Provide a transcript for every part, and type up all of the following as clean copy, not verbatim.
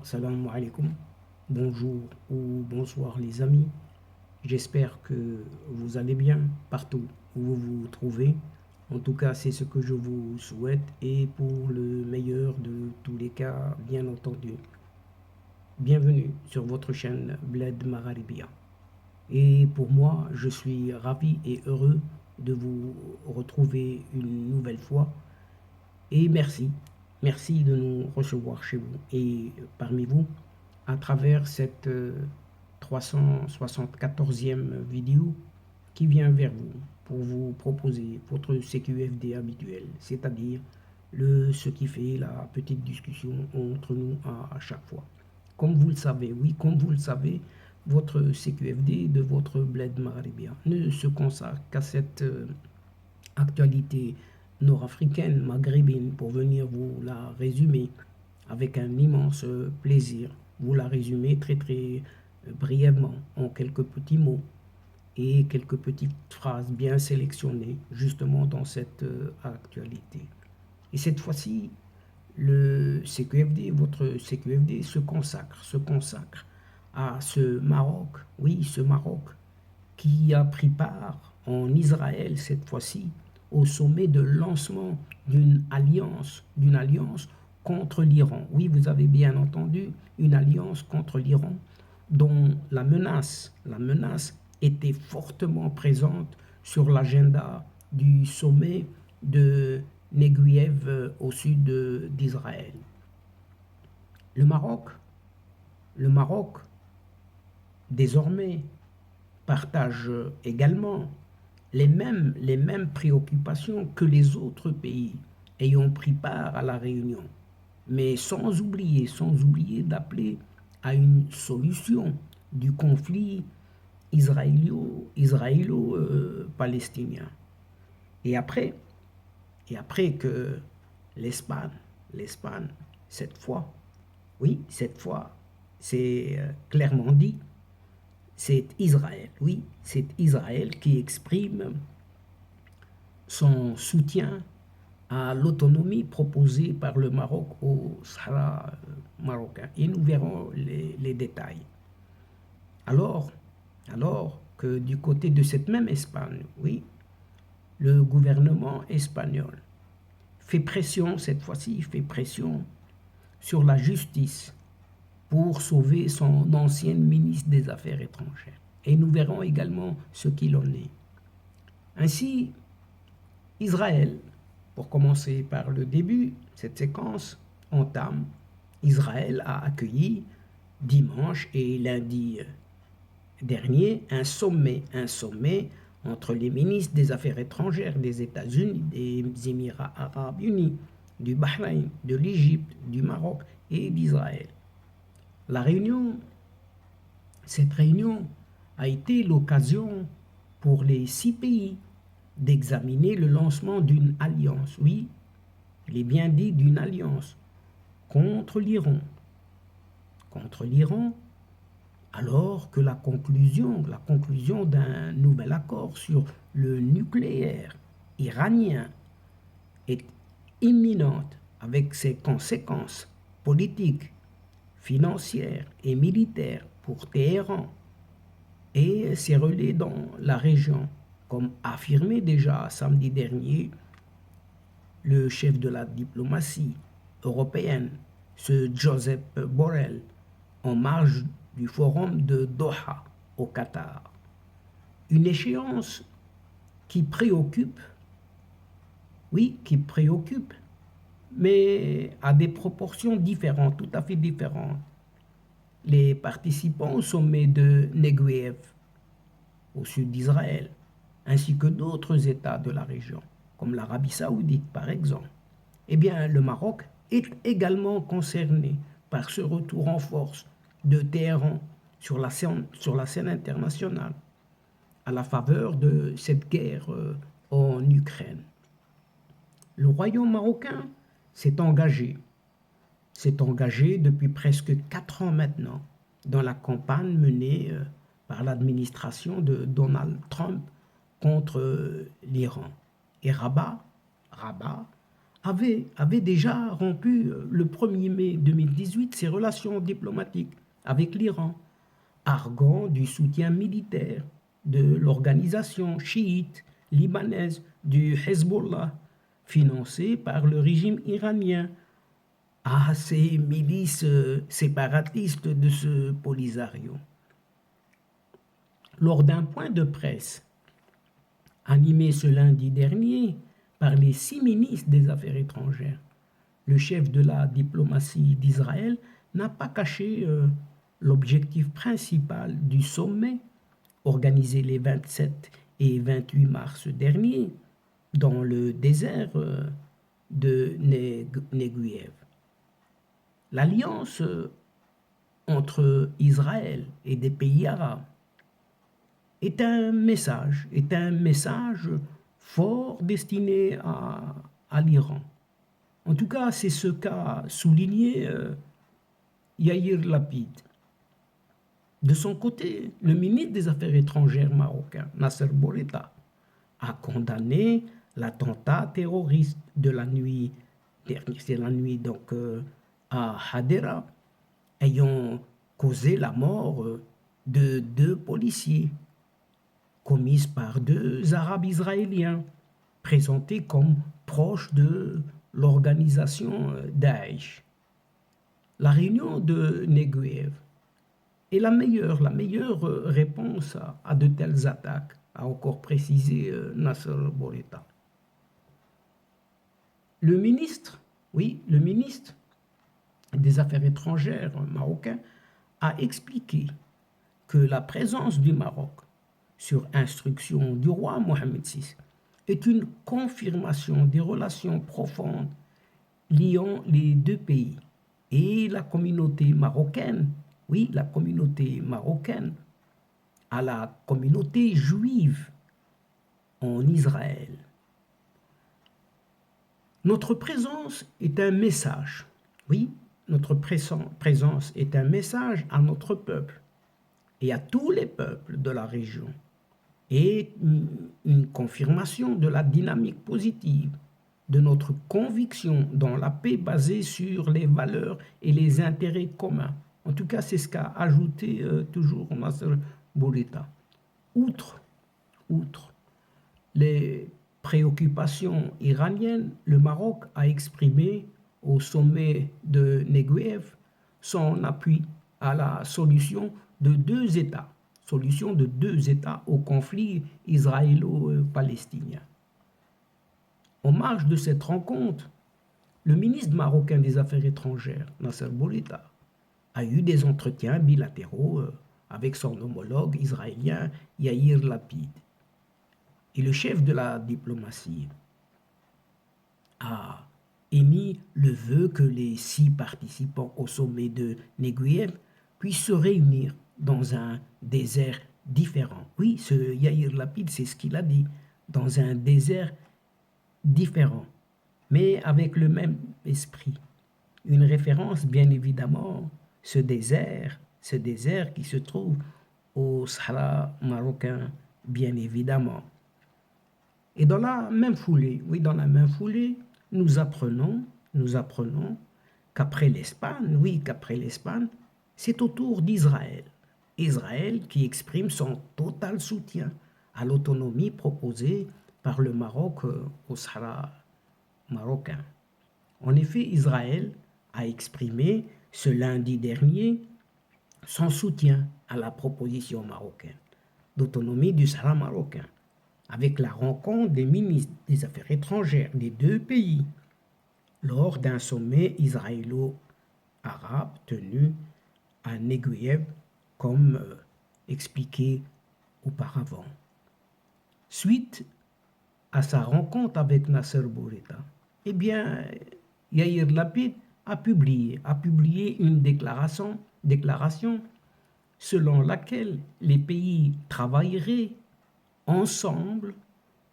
Salam alaikum, bonjour ou bonsoir les amis. J'espère que vous allez bien partout où vous vous trouvez. En tout cas, c'est ce que je vous souhaite et pour le meilleur de tous les cas, bien entendu. Bienvenue sur votre chaîne Bled Magharibia. Et pour moi, je suis ravi et heureux de vous retrouver une nouvelle fois. Et merci de nous recevoir chez vous et parmi vous à travers cette 374e vidéo qui vient vers vous pour vous proposer votre CQFD habituel, c'est-à-dire ce qui fait la petite discussion entre nous à chaque fois. Comme vous le savez, oui, comme vous le savez, votre CQFD de votre Bled Magharibia ne se consacre qu'à cette actualité nord-africaine, maghrébine, pour venir vous la résumer avec un immense plaisir. Vous la résumer très brièvement en quelques petits mots et quelques petites phrases bien sélectionnées justement dans cette actualité. Et cette fois-ci, le CQFD, votre CQFD se consacre à ce Maroc, oui, ce Maroc qui a pris part en Israël cette fois-ci au sommet de lancement d'une alliance contre l'Iran. Oui, vous avez bien entendu, une alliance contre l'Iran dont la menace était fortement présente sur l'agenda du sommet de Neguev au sud d'Israël. Le Maroc, désormais, partage également les mêmes préoccupations que les autres pays ayant pris part à la réunion, mais sans oublier d'appeler à une solution du conflit israélo-palestinien. Et après que l'Espagne, cette fois, oui, cette fois, c'est clairement dit, c'est Israël, oui, c'est Israël qui exprime son soutien à l'autonomie proposée par le Maroc au Sahara marocain. Et nous verrons les détails. Alors que du côté de cette même Espagne, oui, le gouvernement espagnol fait pression, cette fois-ci, fait pression sur la justice pour sauver son ancienne ministre des Affaires étrangères. Et nous verrons également ce qu'il en est. Ainsi, Israël, pour commencer par le début, cette séquence entame. Israël a accueilli dimanche et lundi dernier un sommet entre les ministres des Affaires étrangères des États-Unis, des Émirats arabes unis, du Bahreïn, de l'Égypte, du Maroc et d'Israël. Cette réunion a été l'occasion pour les 6 pays d'examiner le lancement d'une alliance, oui, il est bien dit d'une alliance, contre l'Iran, alors que la conclusion d'un nouvel accord sur le nucléaire iranien est imminente avec ses conséquences politiques, financières et militaires pour Téhéran et ses relais dans la région, comme affirmé déjà samedi dernier le chef de la diplomatie européenne, ce Joseph Borrell, en marge du forum de Doha au Qatar. Une échéance qui préoccupe, oui, qui préoccupe, mais à des proportions différentes, tout à fait différentes. Les participants au sommet de Neguev, au sud d'Israël, ainsi que d'autres États de la région, comme l'Arabie saoudite par exemple, eh bien le Maroc est également concerné par ce retour en force de Téhéran sur la scène internationale, à la faveur de cette guerre en Ukraine. Le royaume marocain s'est engagé depuis presque 4 ans maintenant dans la campagne menée par l'administration de Donald Trump contre l'Iran. Et Rabat avait déjà rompu le 1er mai 2018 ses relations diplomatiques avec l'Iran, arguant du soutien militaire de l'organisation chiite libanaise du Hezbollah, financée par le régime iranien, à ces milices séparatistes de ce Polisario. Lors d'un point de presse animé ce lundi dernier par les 6 ministres des Affaires étrangères, le chef de la diplomatie d'Israël n'a pas caché l'objectif principal du sommet organisé les 27 et 28 mars dernier dans le désert de Neguev. L'alliance entre Israël et des pays arabes est un message fort destiné à l'Iran. En tout cas, c'est ce qu'a souligné Yair Lapid. De son côté, le ministre des Affaires étrangères marocain, Nasser Bourita, a condamné l'attentat terroriste de la nuit dernière, c'est la nuit donc à Hadera, ayant causé la mort de 2 policiers commises par 2 Arabes israéliens, présentés comme proches de l'organisation Daesh. La réunion de Neguev est la meilleure réponse à de telles attaques, a encore précisé Nasser Bourita. Le ministre des Affaires étrangères marocain a expliqué que la présence du Maroc, sur instruction du roi Mohamed VI, est une confirmation des relations profondes liant les 2 pays et la communauté marocaine, à la communauté juive en Israël. Notre présence est un message, notre présence est un message à notre peuple et à tous les peuples de la région, et une confirmation de la dynamique positive de notre conviction dans la paix basée sur les valeurs et les intérêts communs. En tout cas, c'est ce qu'a ajouté toujours Nasser Bourita. Outre les préoccupations iraniennes, le Maroc a exprimé au sommet de Neguev son appui à la solution de 2 États au conflit israélo-palestinien. En marge de cette rencontre, le ministre marocain des Affaires étrangères, Nasser Bourita, a eu des entretiens bilatéraux avec son homologue israélien Yair Lapid. Et le chef de la diplomatie a émis le vœu que les 6 participants au sommet de Neguev puissent se réunir dans un désert différent. Oui, ce Yair Lapid, c'est ce qu'il a dit, dans un désert différent, mais avec le même esprit. Une référence, bien évidemment, ce désert qui se trouve au Sahara marocain, bien évidemment. Et dans la même foulée, nous apprenons qu'après l'Espagne, c'est au tour d'Israël. Israël qui exprime son total soutien à l'autonomie proposée par le Maroc au Sahara marocain. En effet, Israël a exprimé ce lundi dernier son soutien à la proposition marocaine d'autonomie du Sahara marocain, avec la rencontre des ministres des Affaires étrangères des 2 pays lors d'un sommet israélo-arabe tenu à Neguev, comme expliqué auparavant. Suite à sa rencontre avec Nasser Bourita, Yair Lapid a publié une déclaration selon laquelle les pays travailleraient ensemble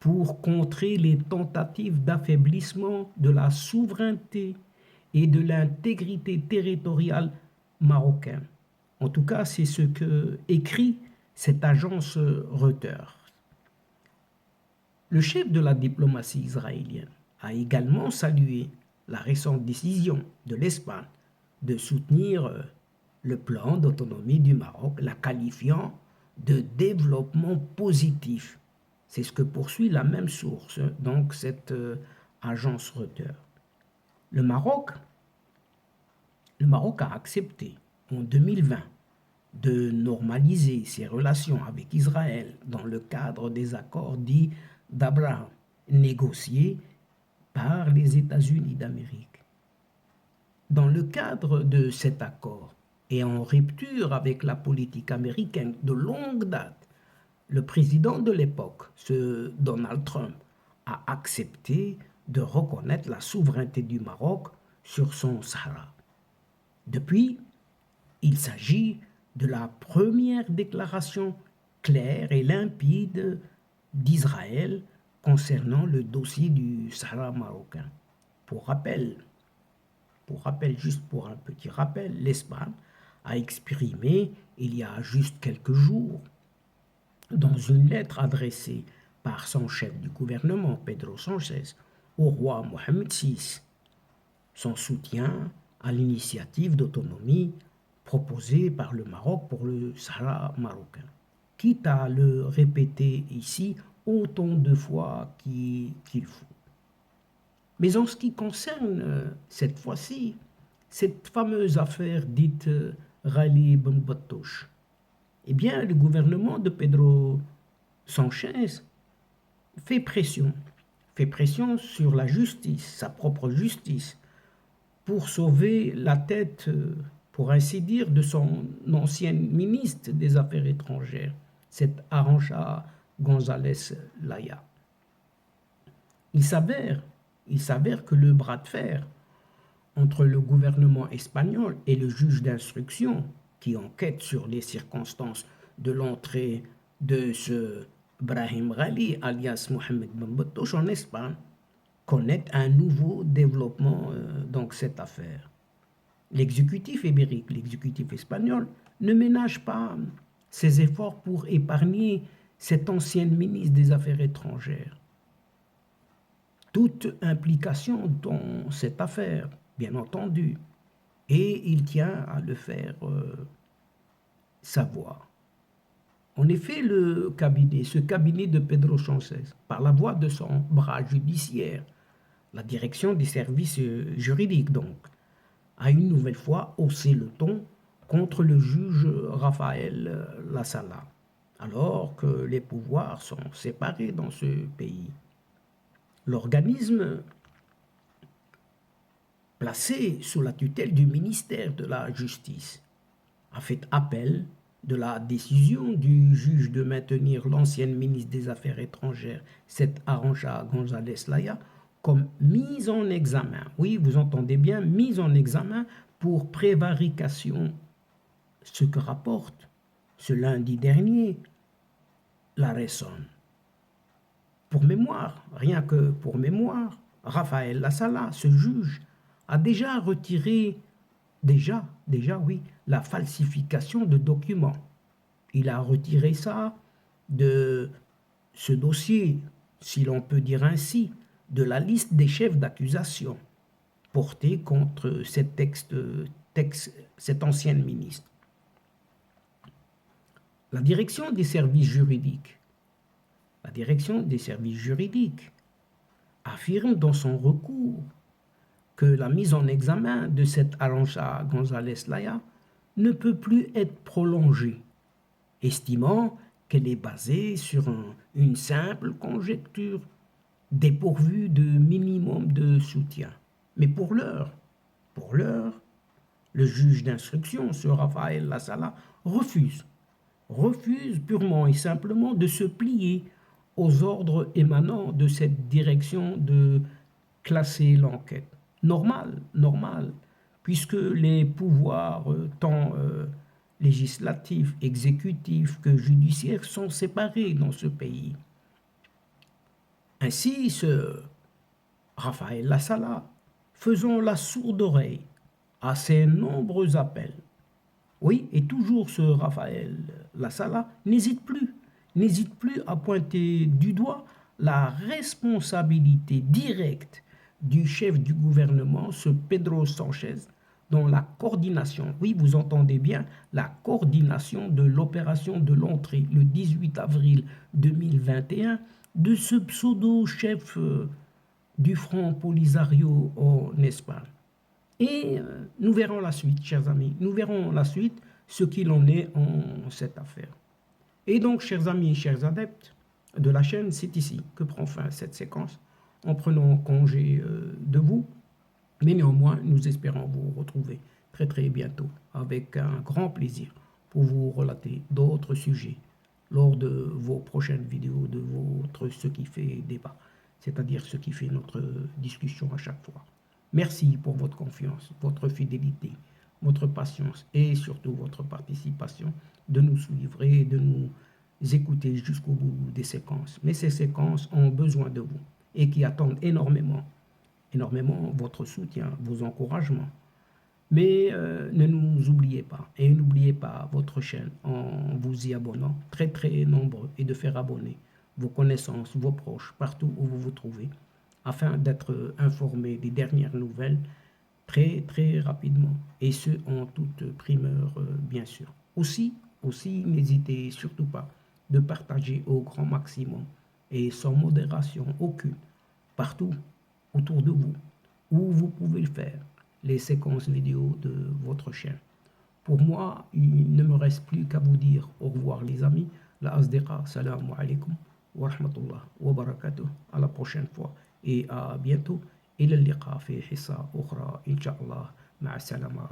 pour contrer les tentatives d'affaiblissement de la souveraineté et de l'intégrité territoriale marocaine. En tout cas, c'est ce que écrit cette agence Reuters. Le chef de la diplomatie israélienne a également salué la récente décision de l'Espagne de soutenir le plan d'autonomie du Maroc, la qualifiant de développement positif. C'est ce que poursuit la même source, donc cette agence Reuters. Le Maroc a accepté en 2020 de normaliser ses relations avec Israël dans le cadre des accords dits d'Abraham, négociés par les États-Unis d'Amérique. Dans le cadre de cet accord et en rupture avec la politique américaine de longue date, le président de l'époque, ce Donald Trump, a accepté de reconnaître la souveraineté du Maroc sur son Sahara. Depuis, il s'agit de la première déclaration claire et limpide d'Israël concernant le dossier du Sahara marocain. Pour rappel, juste pour un petit rappel, l'Espagne a exprimé il y a juste quelques jours, dans une lettre adressée par son chef du gouvernement, Pedro Sánchez, au roi Mohamed VI, son soutien à l'initiative d'autonomie proposée par le Maroc pour le Sahara marocain. Quitte à le répéter ici autant de fois qu'il faut. Mais en ce qui concerne cette fois-ci, cette fameuse affaire dite Rallye Ben Battouche, eh bien, le gouvernement de Pedro Sánchez fait pression sur la justice, sa propre justice, pour sauver la tête, pour ainsi dire, de son ancienne ministre des Affaires étrangères, cette Arantxa González Laya. Il s'avère que le bras de fer entre le gouvernement espagnol et le juge d'instruction qui enquête sur les circonstances de l'entrée de ce Brahim Ghali, alias Mohamed Ben Battouche, en Espagne, connaît un nouveau développement dans cette affaire. L'exécutif ibérique, l'exécutif espagnol, ne ménage pas ses efforts pour épargner cette ancienne ministre des Affaires étrangères. Toute implication dans cette affaire, bien entendu, et il tient à le faire savoir. En effet, ce cabinet de Pedro Sánchez, par la voix de son bras judiciaire, la direction des services juridiques donc, a une nouvelle fois haussé le ton contre le juge Rafael Lasala, alors que les pouvoirs sont séparés dans ce pays. L'organisme placé sous la tutelle du ministère de la Justice a fait appel de la décision du juge de maintenir l'ancienne ministre des Affaires étrangères, cette Arantxa González Laya, comme mise en examen. Oui, vous entendez bien, mise en examen pour prévarication. Ce que rapporte ce lundi dernier la Razón. Pour mémoire, rien que pour mémoire, Rafael Lasala, ce juge, a déjà retiré, oui, la falsification de documents. Il a retiré ça de ce dossier, si l'on peut dire ainsi, de la liste des chefs d'accusation portés contre cette ancienne ministre. La direction des services juridiques affirme dans son recours que la mise en examen de cette Arantxa González Laya ne peut plus être prolongée, estimant qu'elle est basée sur une simple conjecture dépourvue de minimum de soutien. Mais pour l'heure, le juge d'instruction, ce Rafael Lasala, refuse purement et simplement de se plier aux ordres émanant de cette direction de classer l'enquête. Normal, puisque les pouvoirs tant législatifs, exécutifs que judiciaires sont séparés dans ce pays. Ainsi, ce Rafael Lasala, faisant la sourde oreille à ces nombreux appels. Oui, et toujours ce Rafael Lasala n'hésite plus à pointer du doigt la responsabilité directe du chef du gouvernement, ce Pedro Sanchez, dans la coordination, oui, vous entendez bien, la coordination de l'opération de l'entrée le 18 avril 2021 de ce pseudo-chef du Front Polisario en Espagne. Et nous verrons la suite, chers amis. Nous verrons la suite, ce qu'il en est en cette affaire. Et donc, chers amis, chers adeptes de la chaîne, c'est ici que prend fin cette séquence, en prenant congé de vous. Mais néanmoins, nous espérons vous retrouver très très bientôt avec un grand plaisir pour vous relater d'autres sujets lors de vos prochaines vidéos, de votre ce qui fait débat, c'est-à-dire ce qui fait notre discussion à chaque fois. Merci pour votre confiance, votre fidélité, votre patience et surtout votre participation de nous suivre et de nous écouter jusqu'au bout des séquences. Mais ces séquences ont besoin de vous et qui attendent énormément votre soutien, vos encouragements. Mais ne nous oubliez pas et n'oubliez pas votre chaîne en vous y abonnant, très très nombreux, et de faire abonner vos connaissances, vos proches, partout où vous vous trouvez, afin d'être informés des dernières nouvelles très très rapidement, et ce en toute primeur bien sûr. Aussi, n'hésitez surtout pas de partager au grand maximum et sans modération aucune, partout autour de vous, où vous pouvez le faire, les séquences vidéo de votre chaîne. Pour moi, il ne me reste plus qu'à vous dire au revoir les amis. La asdiqa, salam alaikum wa rahmatullah wa barakatuh. À la prochaine fois et à bientôt. إلى اللقاء في حصة أخرى إن شاء الله. مع السلامة.